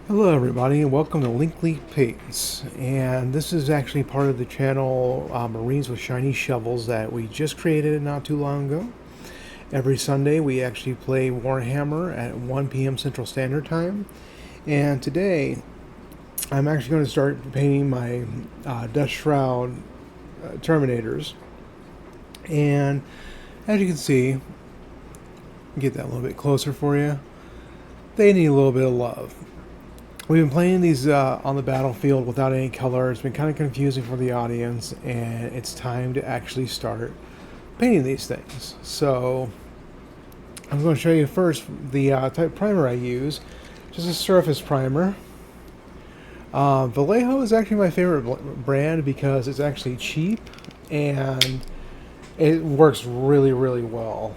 Hello everybody and welcome to Linkkleet Paints, and this is actually part of the channel Marines with Shiny Shovels that we just created not too long ago. Every Sunday we actually play Warhammer at 1 p.m. Central Standard Time, and today I'm actually going to start painting my Deathshroud terminators. And as you can see, get that a little bit closer for you, they need a little bit of love. We've been playing these on the battlefield without any color. It's been kind of confusing for the audience, and it's time to actually start painting these things. So I'm going to show you first the type primer I use, just a surface primer. Vallejo is actually my favorite brand because it's actually cheap and it works really, really well.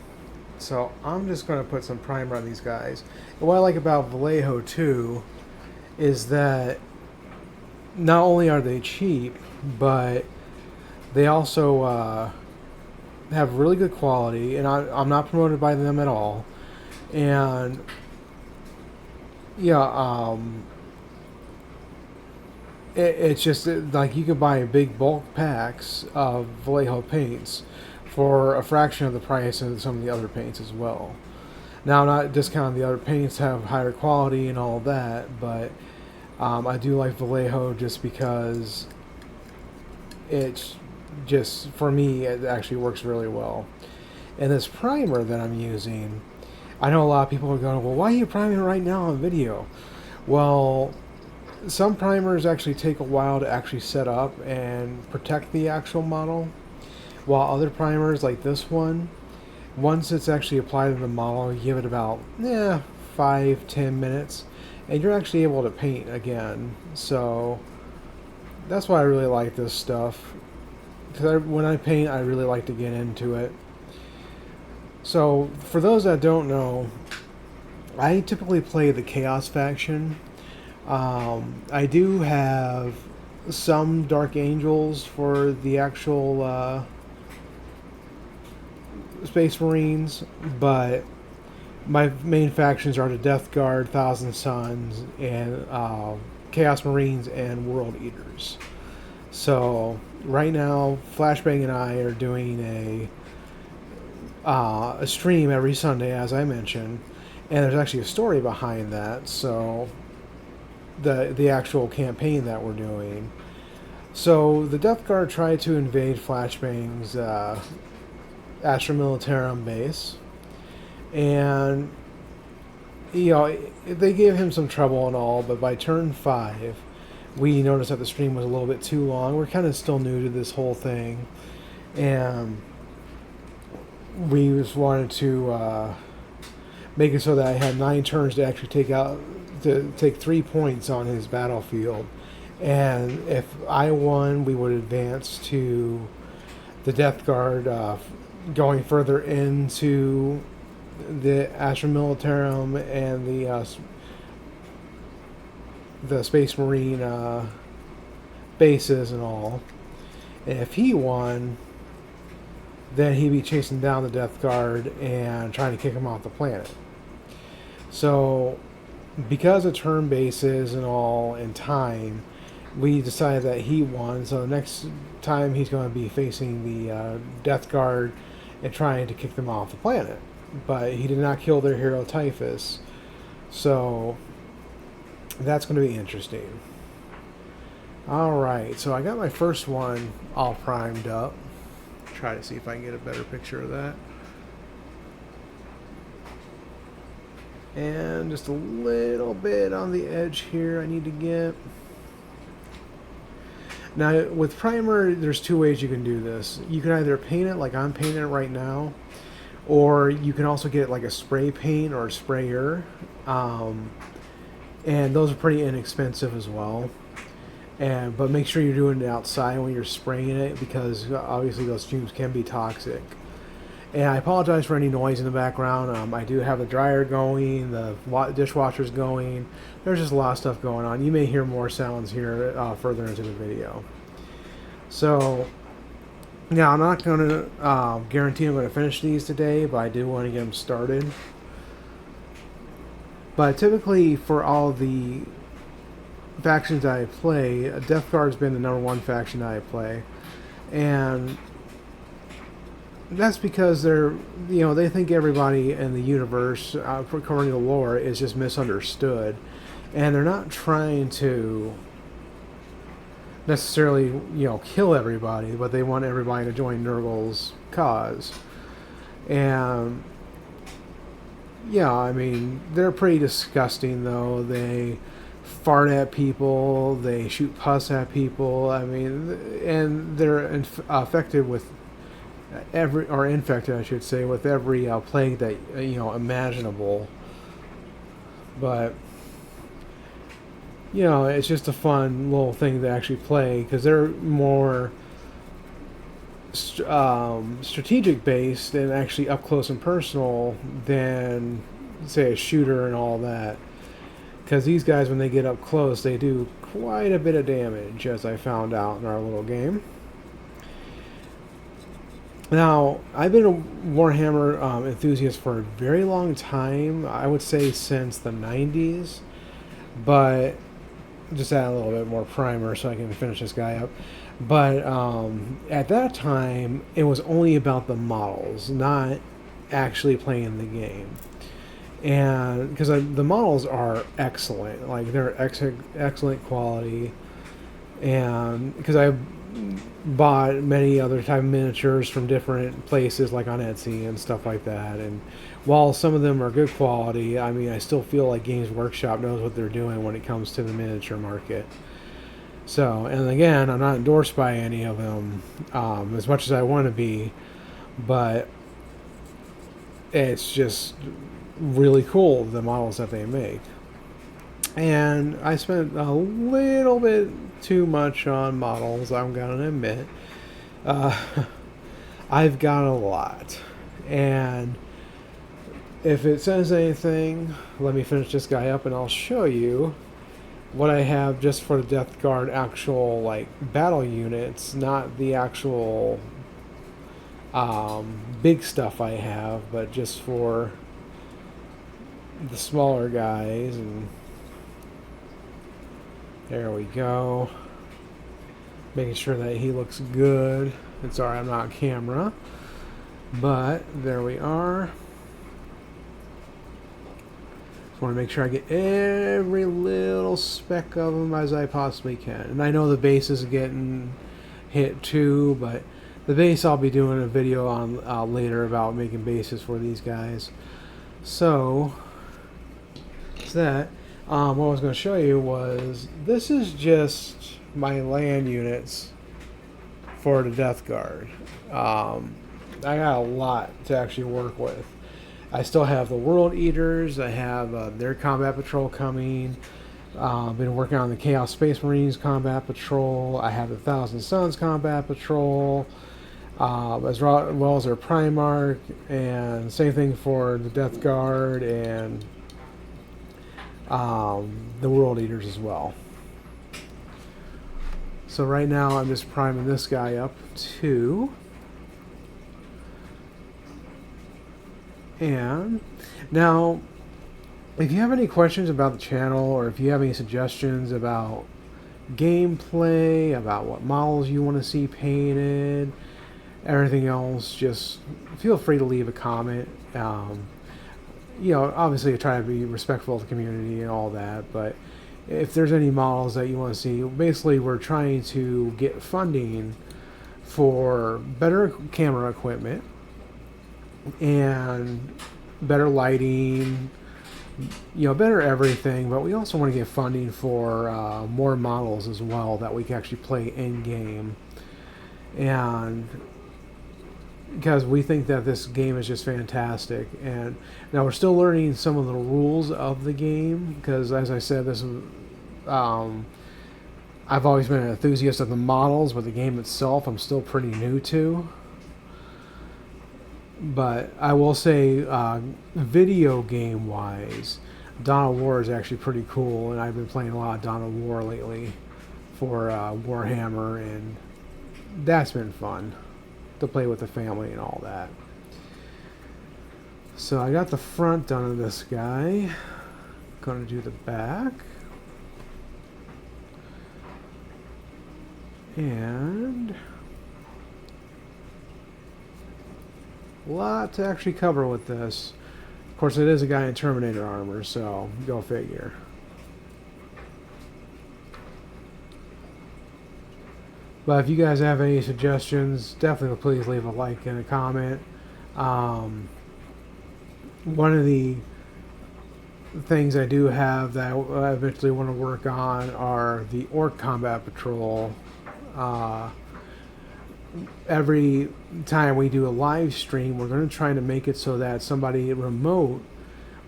So I'm just going to put some primer on these guys. And what I like about Vallejo too is that not only are they cheap, but they also have really good quality, and I'm not promoted by them at all. And yeah, it's just like you can buy big bulk packs of Vallejo paints for a fraction of the price of some of the other paints as well. Now, I'm not discounting the other paints have higher quality and all that, but I do like Vallejo just because it's just, for me, it actually works really well. And this primer that I'm using, I know a lot of people are going, well, why are you priming right now on video? Well, some primers actually take a while to actually set up and protect the actual model, while other primers like this one, once it's actually applied to the model, you give it about 5-10 minutes and you're actually able to paint again. So that's why I really like this stuff, because when I paint I really like to get into it. So for those that don't know, I typically play the Chaos faction. I do have some Dark Angels for the actual Space Marines, but my main factions are the Deathguard, Thousand Suns, and Chaos Marines and World Eaters. So right now, Flashbang and I are doing a stream every Sunday, as I mentioned, and there's actually a story behind that. So the actual campaign that we're doing. So the Deathguard tried to invade Flashbang's Astra Militarum base, and they gave him some trouble and all, but by turn 5 we noticed that the stream was a little bit too long. We're kind of still new to this whole thing, and we just wanted to make it so that I had 9 turns to actually take 3 points on his battlefield, and if I won we would advance to the Deathguard, going further into the Astra Militarum and the Space Marine bases and all. And if he won, then he'd be chasing down the Deathguard and trying to kick him off the planet. So because of turn bases and all and time, we decided that he won. So the next time he's going to be facing the Deathguard and trying to kick them off the planet. But he did not kill their hero Typhus, so that's going to be interesting. Alright, so I got my first one all primed up. Try to see if I can get a better picture of that. And just a little bit on the edge here I need to get. Now with primer, there's 2 ways you can do this. You can either paint it like I'm painting it right now, or you can also get like a spray paint or a sprayer, and those are pretty inexpensive as well. But make sure you're doing it outside when you're spraying it, because obviously those fumes can be toxic. And I apologize for any noise in the background. I do have the dryer going, the dishwasher's going. There's just a lot of stuff going on. You may hear more sounds here further into the video. So now I'm not going to guarantee I'm going to finish these today, but I do want to get them started. But typically for all the factions I play, Deathguard's been the #1 faction I play, and that's because they think everybody in the universe, according to lore, is just misunderstood, and they're not trying to necessarily kill everybody, but they want everybody to join Nurgle's cause. And yeah, I mean, they're pretty disgusting though. They fart at people, they shoot pus at people. I mean, and they're affected with infected, I should say, with every plague that imaginable. But it's just a fun little thing to actually play because they're more strategic based and actually up close and personal than, say, a shooter and all that. Because these guys, when they get up close, they do quite a bit of damage, as I found out in our little game. Now, I've been a Warhammer enthusiast for a very long time. I would say since the 90s. But just add a little bit more primer so I can finish this guy up. But at that time, it was only about the models, not actually playing the game. And because the models are excellent, like they're excellent quality. And because I bought many other type of miniatures from different places, like on Etsy and stuff like that. And while some of them are good quality, I mean, I still feel like Games Workshop knows what they're doing when it comes to the miniature market. So, and again, I'm not endorsed by any of them as much as I want to be, but it's just really cool, the models that they make. And I spent a little bit too much on models, I'm going to admit. I've got a lot. And if it says anything, let me finish this guy up and I'll show you what I have just for the Deathguard actual battle units, not the actual big stuff I have, but just for the smaller guys. And there we go. Making sure that he looks good. It's alright, I'm not on camera, but there we are. Just want to make sure I get every little speck of them as I possibly can. And I know the base is getting hit too, but the base I'll be doing a video on later about making bases for these guys. So that's that. What I was going to show you was, this is just my land units for the Deathguard. I got a lot to actually work with. I still have the World Eaters. I have their combat patrol coming. Been working on the Chaos Space Marines combat patrol. I have the Thousand Suns combat patrol, as well as their Primarch, and same thing for the Deathguard and the World Eaters as well. So right now I'm just priming this guy up too. And now, if you have any questions about the channel, or if you have any suggestions about gameplay, about what models you want to see painted, everything else, just feel free to leave a comment. Obviously I try to be respectful of the community and all that, but if there's any models that you want to see, basically we're trying to get funding for better camera equipment and better lighting, better everything, but we also want to get funding for more models as well that we can actually play in game. And because we think that this game is just fantastic. And now we're still learning some of the rules of the game, because as I said, this is I've always been an enthusiast of the models, but the game itself I'm still pretty new to. But I will say, video game wise, Dawn of War is actually pretty cool, and I've been playing a lot of Dawn of War lately for Warhammer, and that's been fun to play with the family and all that. So I got the front done of this guy. Gonna do the back. And a lot to actually cover with this. Of course, it is a guy in Terminator armor, so go figure. But if you guys have any suggestions, definitely please leave a like and a comment. One of the things I do have that I eventually want to work on are the Orc Combat Patrol. Every time we do a live stream, we're going to try to make it so that somebody remote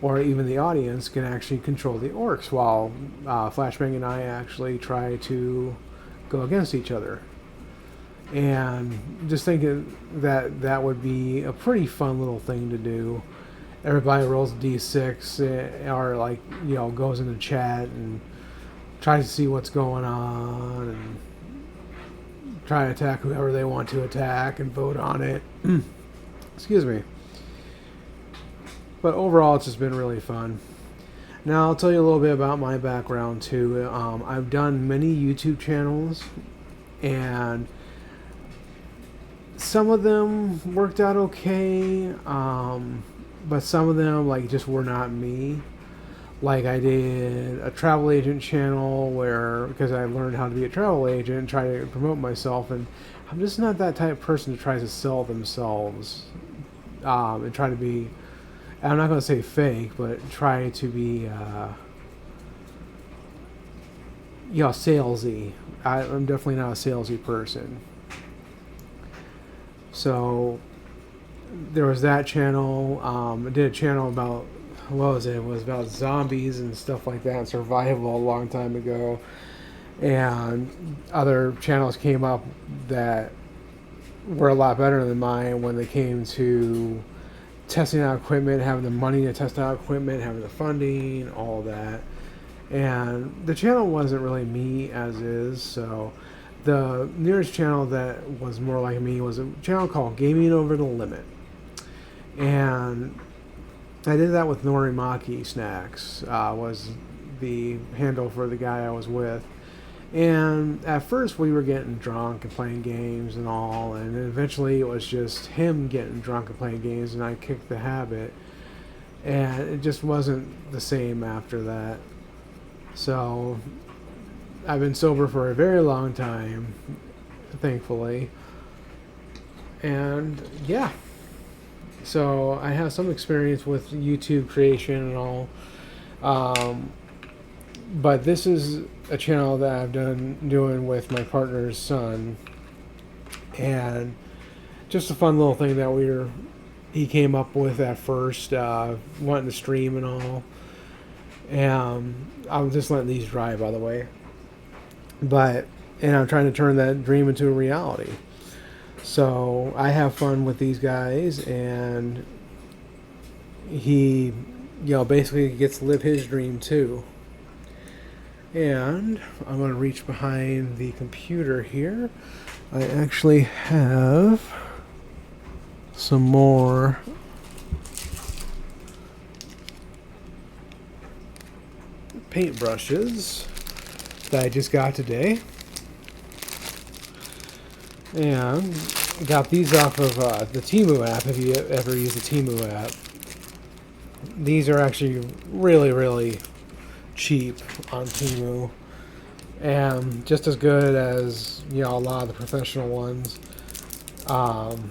or even the audience can actually control the orcs while Flashbang and I actually try to go against each other. And just thinking that that would be a pretty fun little thing to do. Everybody rolls a d6 or like, you know, goes into chat and tries to see what's going on and try to attack whoever they want to attack and vote on it. Excuse me. But overall, it's just been really fun. Now, I'll tell you a little bit about my background, too. I've done many YouTube channels, and some of them worked out okay, but some of them, like, just were not me. Like, I did a travel agent channel where, because I learned how to be a travel agent and try to promote myself, and I'm just not that type of person who tries to sell themselves and try to be, I'm not going to say fake, but try to be, you know, salesy. I'm definitely not a salesy person. So there was that channel. I did a channel about, what was it? It was about zombies and stuff like that, and survival a long time ago. And other channels came up that were a lot better than mine when they came to testing out equipment, having the money to test out equipment, having the funding, all that. And the channel wasn't really me as is, so the nearest channel that was more like me was a channel called Gaming Over the Limit. And I did that with Norimaki Snacks, was the handle for the guy I was with. And at first we were getting drunk and playing games and all, and eventually it was just him getting drunk and playing games, and I kicked the habit. And it just wasn't the same after that. So I've been sober for a very long time, thankfully. And yeah. So I have some experience with YouTube creation and all. But this is a channel that I've doing with my partner's son. And just a fun little thing that he came up with at first, wanting to stream and all. And I'm just letting these dry, by the way. And I'm trying to turn that dream into a reality. So I have fun with these guys, and he, you know, basically gets to live his dream too. And I'm going to reach behind the computer here. I actually have some more paintbrushes that I just got today. And got these off of the Temu app, if you ever use the Temu app. These are actually really, really cheap on Temu. And just as good as, you know, a lot of the professional ones.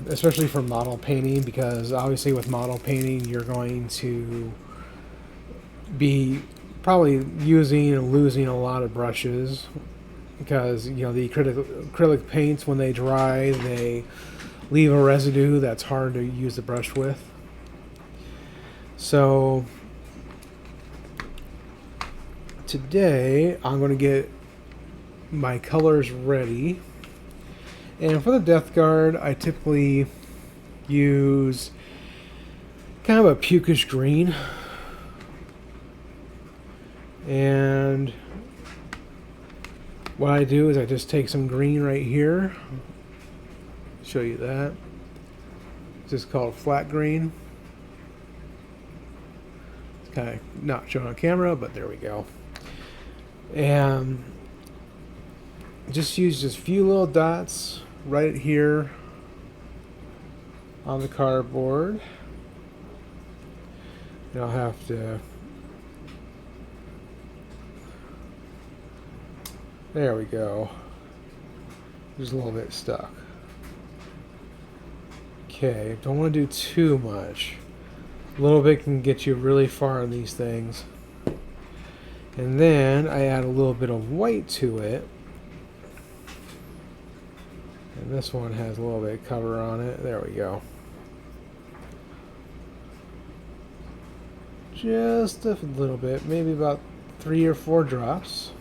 Especially for model painting, because obviously with model painting you're going to be probably using and losing a lot of brushes. Because, you know, the acrylic paints, when they dry, they leave a residue that's hard to use the brush with. So today I'm going to get my colors ready. And for the Deathguard, I typically use kind of a pukish green. And what I do is I just take some green right here. Show you that. This is called flat green. It's kind of not shown on camera, but there we go. And just use just a few little dots right here on the cardboard. And I'll have to... There we go. Just a little bit stuck. Okay, don't want to do too much. A little bit can get you really far on these things. And then I add a little bit of white to it. And this one has a little bit of cover on it. There we go. Just a little bit, maybe about 3 or 4 drops.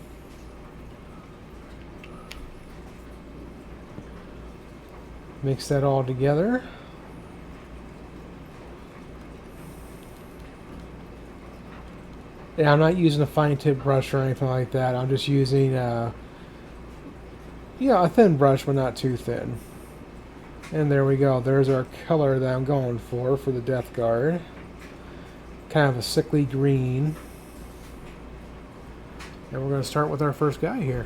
Mix that all together. Yeah, I'm not using a fine tip brush or anything like that. I'm just using a thin brush, but not too thin. And there we go. There's our color that I'm going for the Deathguard. Kind of a sickly green. And we're going to start with our first guy here.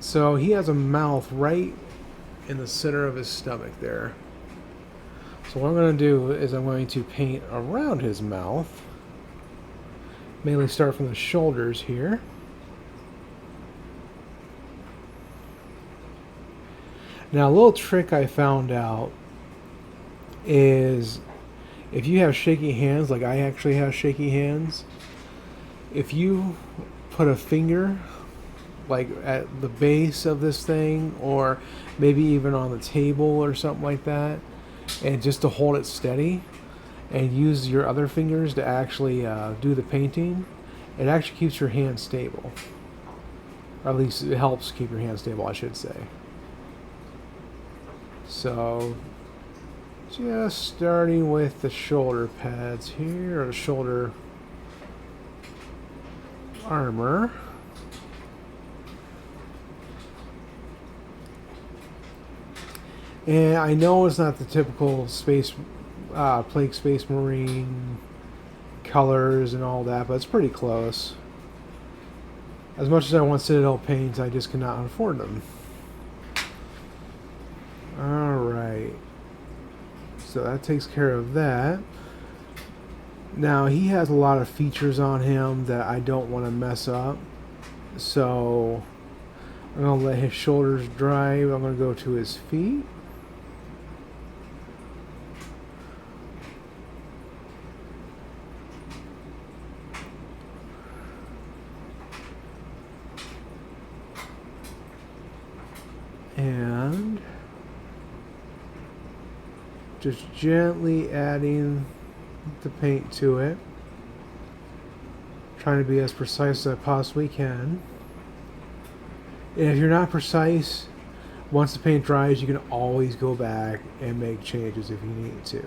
So he has a mouth right in the center of his stomach there. So what I'm going to do is I'm going to paint around his mouth. Mainly start from the shoulders here. Now a little trick I found out is if you have shaky hands, like I actually have shaky hands, if you put a finger like at the base of this thing, or maybe even on the table or something like that, and just to hold it steady and use your other fingers to actually do the painting, it actually keeps your hand stable. Or at least it helps keep your hand stable, I should say. So just starting with the shoulder pads here, or the shoulder armor. And I know it's not the typical Plague Space Marine colors and all that, but it's pretty close. As much as I want Citadel paints, I just cannot afford them. Alright. So that takes care of that. Now, he has a lot of features on him that I don't want to mess up. So I'm going to let his shoulders dry. I'm going to go to his feet. And just gently adding the paint to it. Trying to be as precise as I possibly can. And if you're not precise, once the paint dries, you can always go back and make changes if you need to.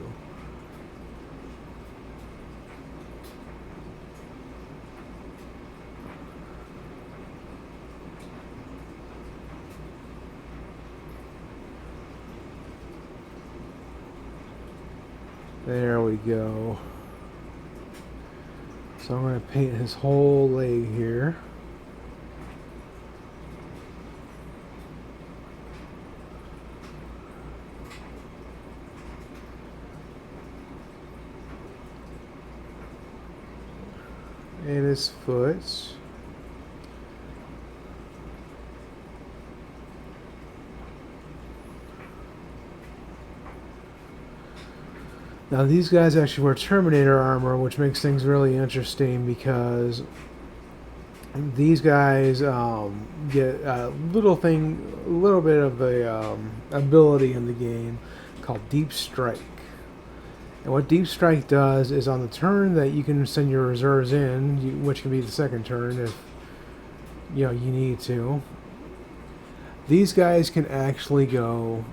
There we go. So I'm going to paint his whole leg here. And his foot. Now these guys actually wear Terminator armor, which makes things really interesting because these guys get a little bit of a ability in the game called Deep Strike. And what Deep Strike does is on the turn that you can send your reserves in, which can be the second turn if you need to, these guys can actually go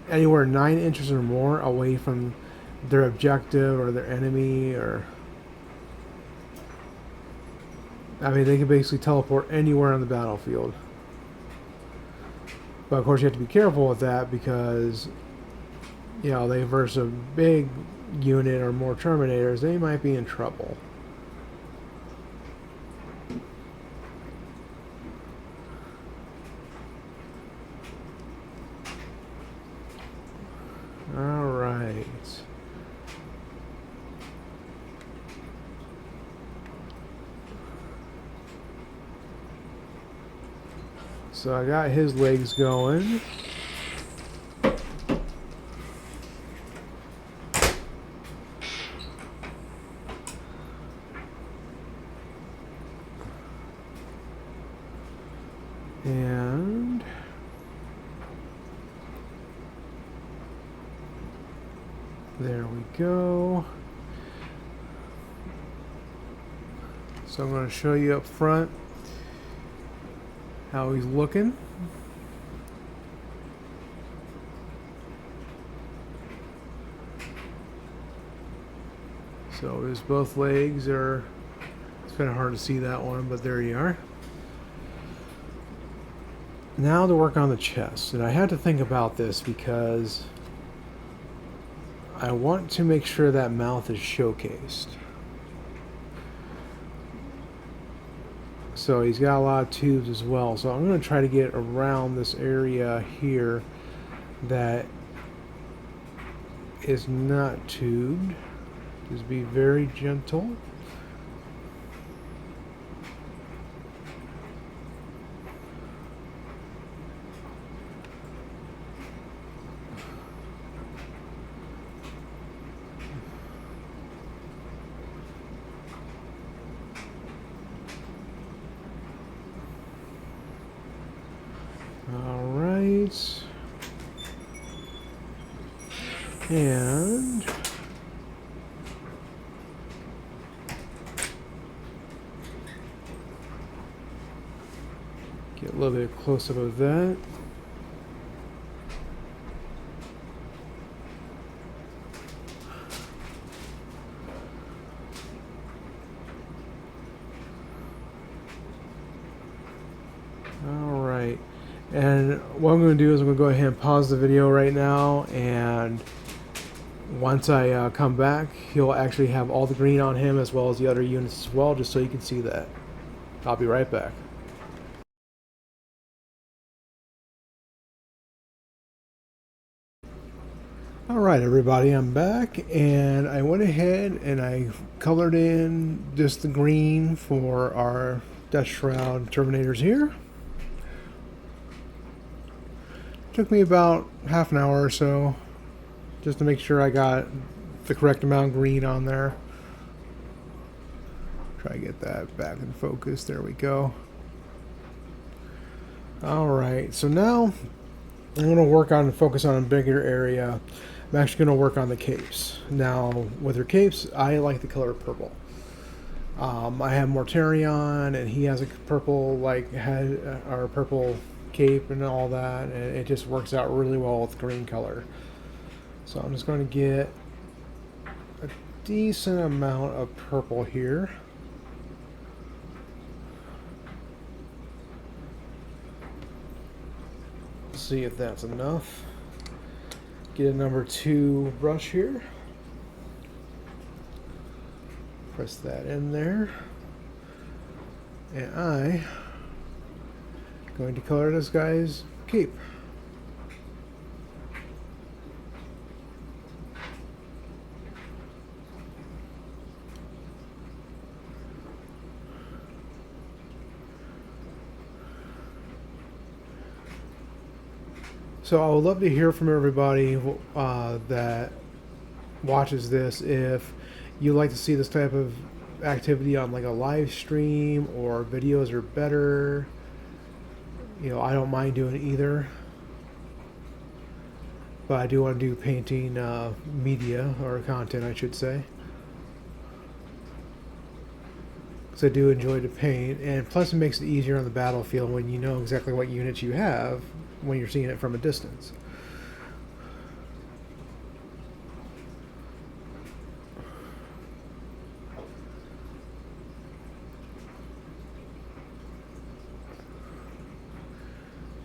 anywhere 9 inches or more away from their objective or their enemy, or I mean, they can basically teleport anywhere on the battlefield. But of course you have to be careful with that because they versus a big unit or more Terminators, they might be in trouble. So I got his legs going. And there we go. So I'm going to show you up front how he's looking. So his both legs are, it's kind of hard to see that one, but there you are. Now to work on the chest. And I had to think about this because I want to make sure that mouth is showcased. So he's got a lot of tubes as well. So I'm going to try to get around this area here that is not tubed. Just be very gentle. Alright. And get a little bit close up of that. Alright. And what I'm going to do is I'm going to go ahead and pause the video right now, and once I come back, he'll actually have all the green on him as well as the other units as well, just so you can see that. I'll be right back. Alright everybody, I'm back, and I went ahead and I colored in just the green for our Deathshroud terminators here. Took me about half an hour or so just to make sure I got the correct amount of green on there. Try to get that back in focus. There we go. Alright, so now I'm going to work on focus on a bigger area. I'm actually going to work on the capes. Now, with her capes, I like the color purple. I have Mortarion, and he has a purple head, or purple cape and all that, and it just works out really well with green color. So I'm just going to get a decent amount of purple here. See if that's enough. Get a number 2 brush here. Press that in there. And I'm going to color this guy's cape. So I would love to hear from everybody that watches this. If you like to see this type of activity on like a live stream, or videos are better, you know, I don't mind doing either. But I do want to do painting media, or content I should say. Because I do enjoy to paint, and plus it makes it easier on the battlefield when you know exactly what units you have when you're seeing it from a distance.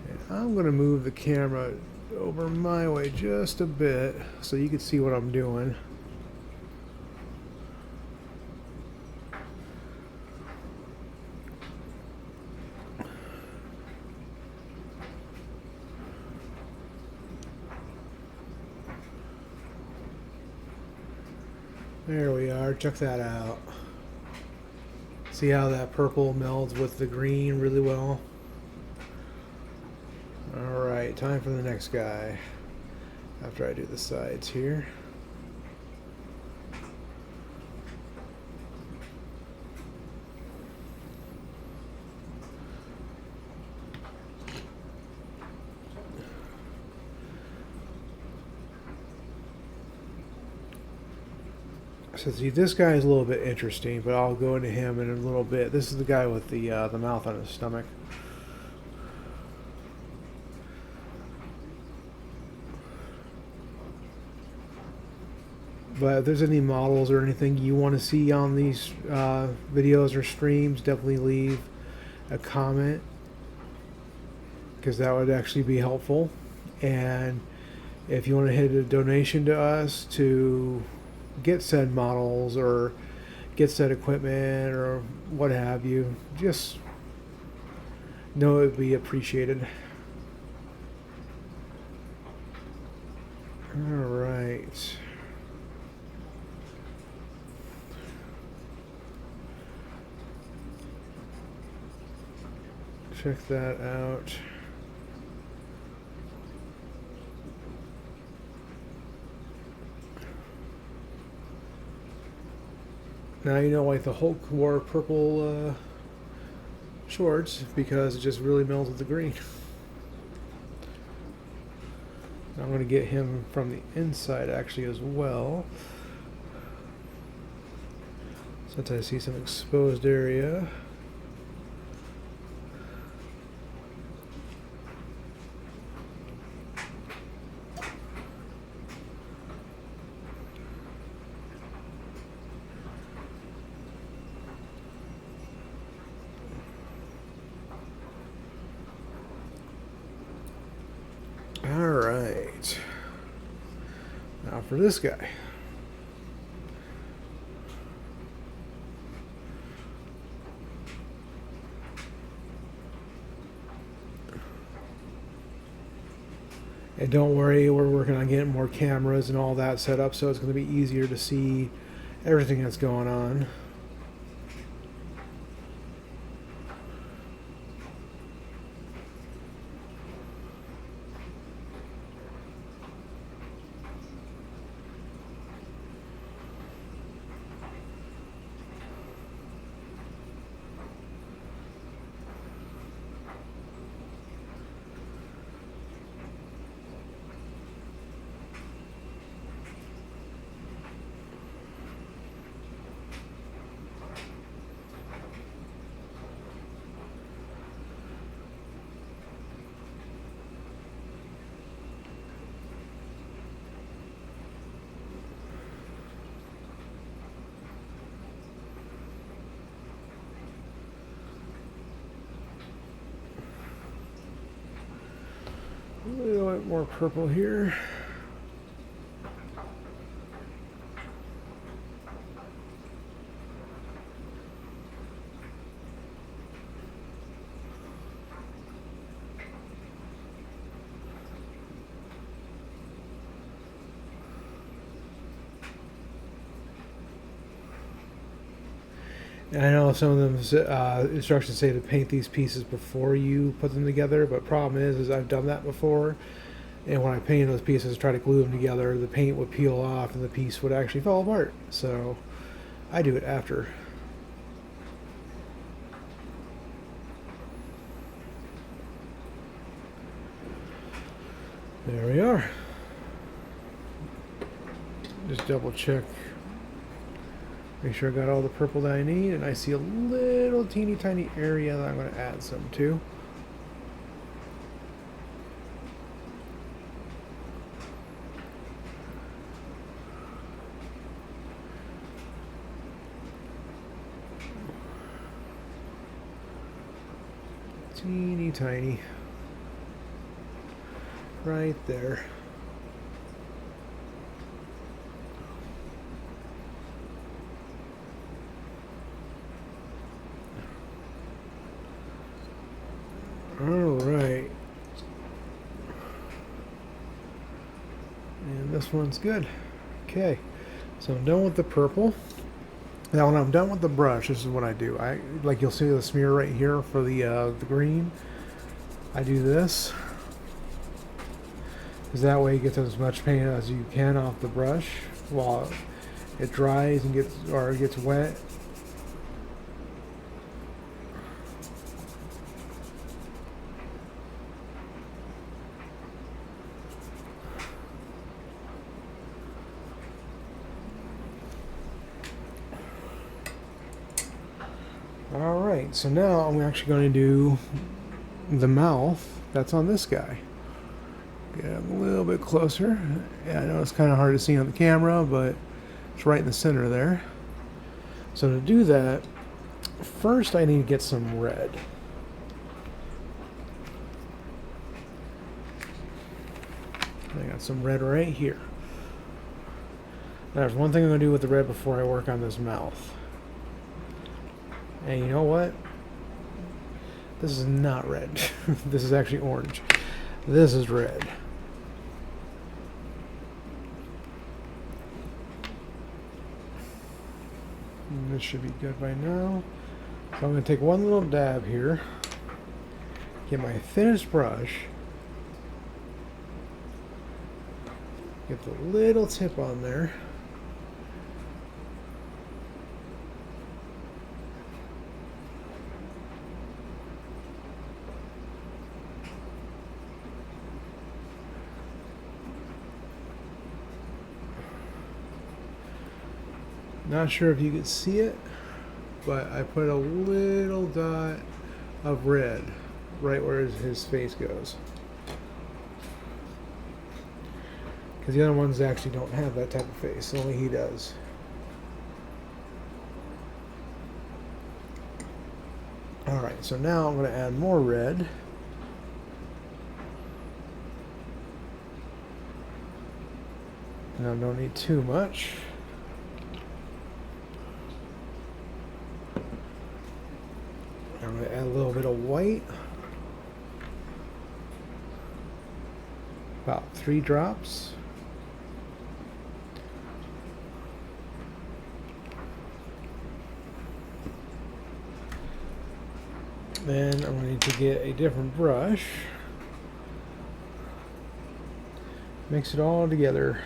And I'm going to move the camera over my way just a bit so you can see what I'm doing. There we are, check that out. See how that purple melds with the green really well? Alright, time for the next guy. After I do the sides here. So see, this guy is a little bit interesting, but I'll go into him in a little bit. This is the guy with the mouth on his stomach. But if there's any models or anything you want to see on these videos or streams, definitely leave a comment, because that would actually be helpful. And if you want to hit a donation to us to get said models or get said equipment or what have you, just know it would be appreciated. Alright. Check that out. Now you know why the Hulk wore purple shorts, because it just really melted the green. I'm going to get him from the inside actually as well, since I see some exposed area. Alright, now for this guy. And don't worry, we're working on getting more cameras and all that set up, so it's going to be easier to see everything that's going on. A little bit more purple here. I know some of them instructions say to paint these pieces before you put them together, but problem is I've done that before, and when I painted those pieces, try to glue them together, the paint would peel off and the piece would actually fall apart. So I do it after. There we are. Just double check. Make sure I got all the purple that I need, and I see a little teeny tiny area that I'm going to add some to. Teeny tiny. Right there. Alright. And this one's good. Okay. So I'm done with the purple. Now when I'm done with the brush, this is what I do. Like you'll see the smear right here for the green. I do this. because that way you get as much paint as you can off the brush while it dries and gets wet. Alright, so now I'm actually going to do the mouth that's on this guy. Get him a little bit closer. Yeah, I know it's kind of hard to see on the camera, but it's right in the center there. So to do that, first I need to get some red. I got some red right here. Now, there's one thing I'm going to do with the red before I work on this mouth. And you know what? This is not red. This is actually orange. This is red. And this should be good by now. So I'm going to take one little dab here. Get my thinnest brush. Get the little tip on there. Not sure if you can see it, but I put a little dot of red right where his face goes. Because the other ones actually don't have that type of face, only he does. Alright, so now I'm going to add more red. Now don't need too much. I'm going to add a little bit of white. About 3 drops. Then I'm going to get a different brush. Mix it all together.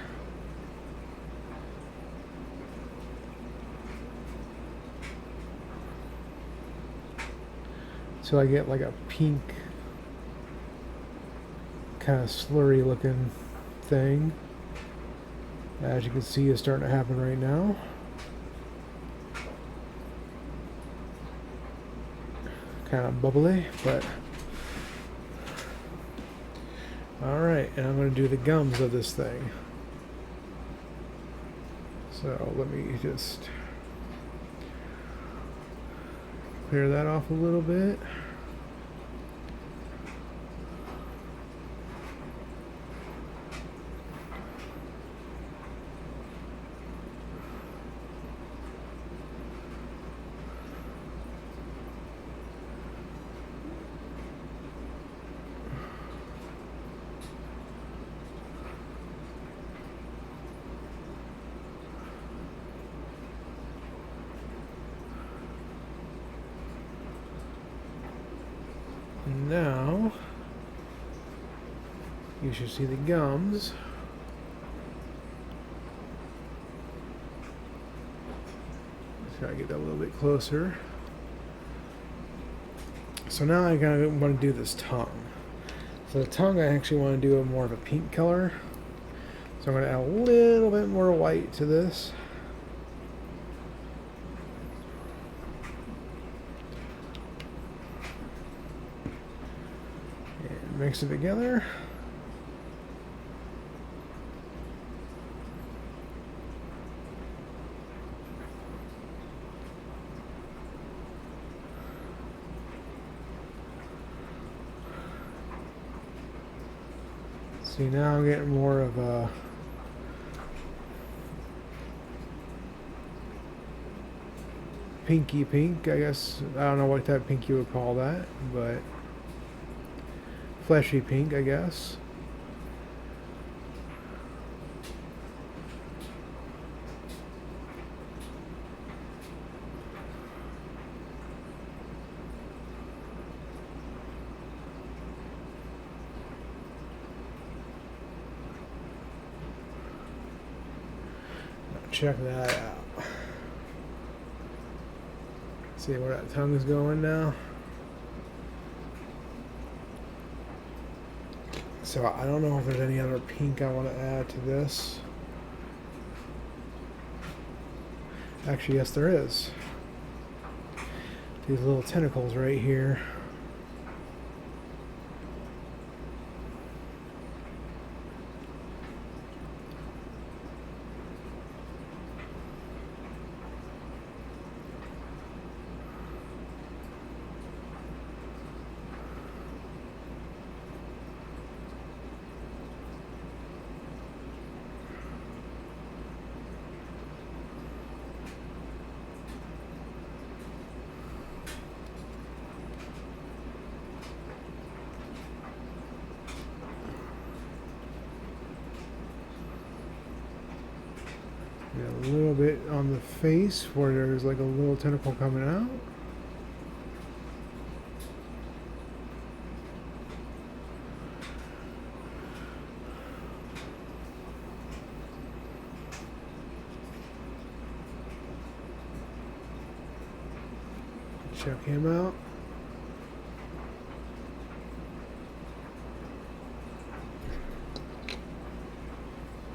So I get like a pink, kind of slurry looking thing. As you can see, it's starting to happen right now. Kind of bubbly, but alright, and I'm going to do the gums of this thing. So let me just clear that off a little bit. Now, you should see the gums. Let's try to get that a little bit closer. So now I gotta want to do this tongue. So the tongue I actually want to do more of a pink color. So I'm going to add a little bit more white to this. Mix it together. See, now I'm getting more of a pinky pink, I guess. I don't know what type of pink you would call that, but fleshy pink, I guess. check that out. See where that tongue is going now. So I don't know if there's any other pink I want to add to this. Actually, yes, there is. These little tentacles right here. A little bit on the face where there's like a little tentacle coming out. Check him out.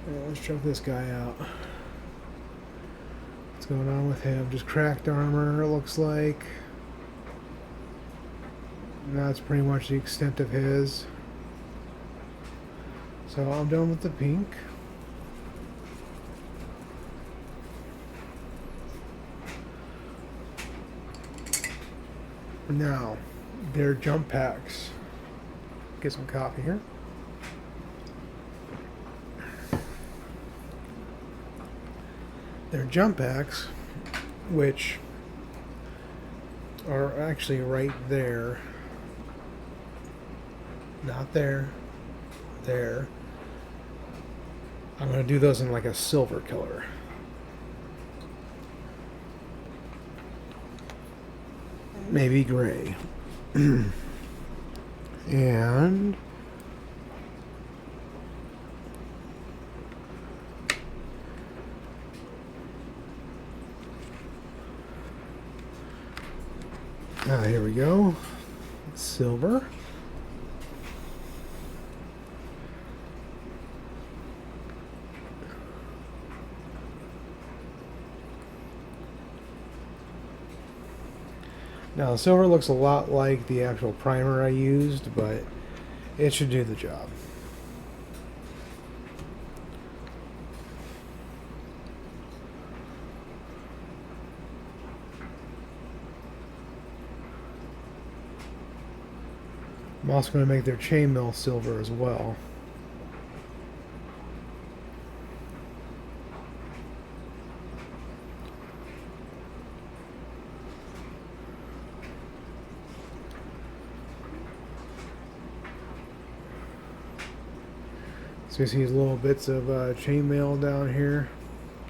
Yeah, let's check this guy out. What's going on with him? Just cracked armor, it looks like. And that's pretty much the extent of his. So I'm done with the pink. Now, their jump packs. Get some copy here. Their jump packs, which are actually right there. Not there. There. I'm going to do those in like a silver color. Maybe gray. And here we go. Silver. Now, the silver looks a lot like the actual primer I used, but it should do the job. I'm also going to make their chainmail silver as well. So you see these little bits of chainmail down here.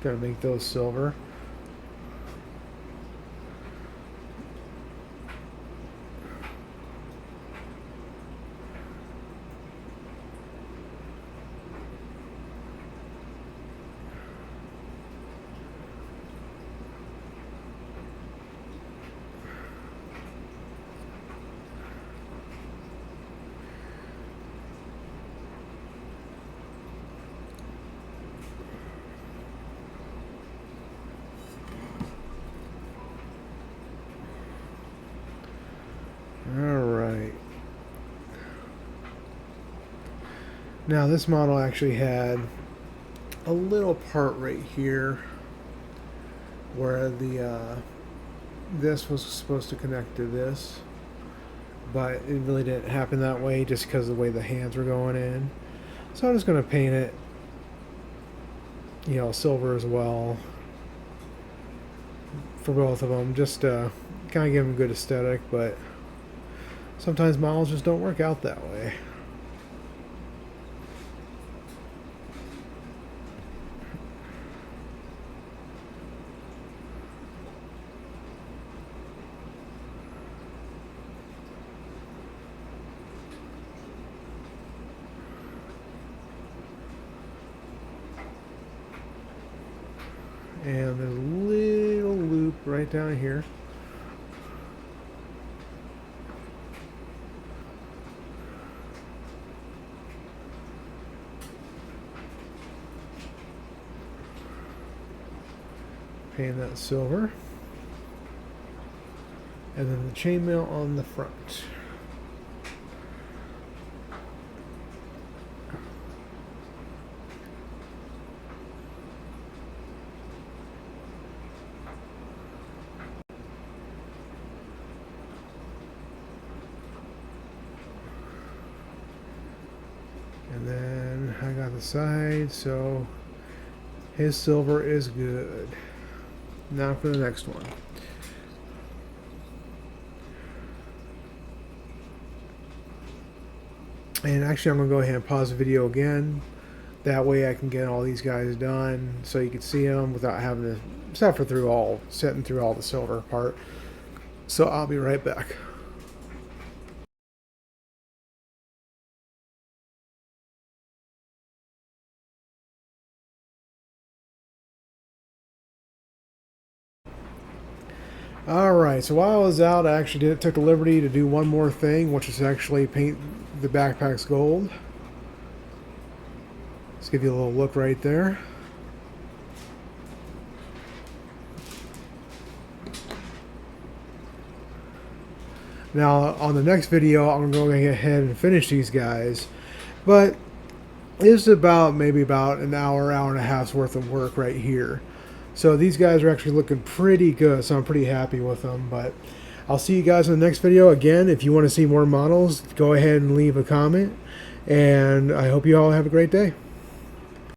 Gotta make those silver. Alright. Now this model actually had a little part right here where the this was supposed to connect to this, but it really didn't happen that way just because of the way the hands were going in. So I'm just going to paint it, you know, silver as well for both of them, just to kind of give them a good aesthetic, but sometimes models just don't work out that way. And there's a little loop right down here. Paint that silver. And then the chainmail on the front. And then I got the side, so his silver is good. Now for the next one. And actually I'm going to go ahead and pause the video again. That way I can get all these guys done so you can see them without having to suffer through sitting through all the silver part. So I'll be right back. Alright, so while I was out, I actually took the liberty to do one more thing, which is actually paint the backpacks gold. Let's give you a little look right there. Now, on the next video, I'm going to go ahead and finish these guys, but it's maybe about an hour, hour and a half's worth of work right here. So these guys are actually looking pretty good, so I'm pretty happy with them. But I'll see you guys in the next video. Again, if you want to see more models, go ahead and leave a comment. And I hope you all have a great day.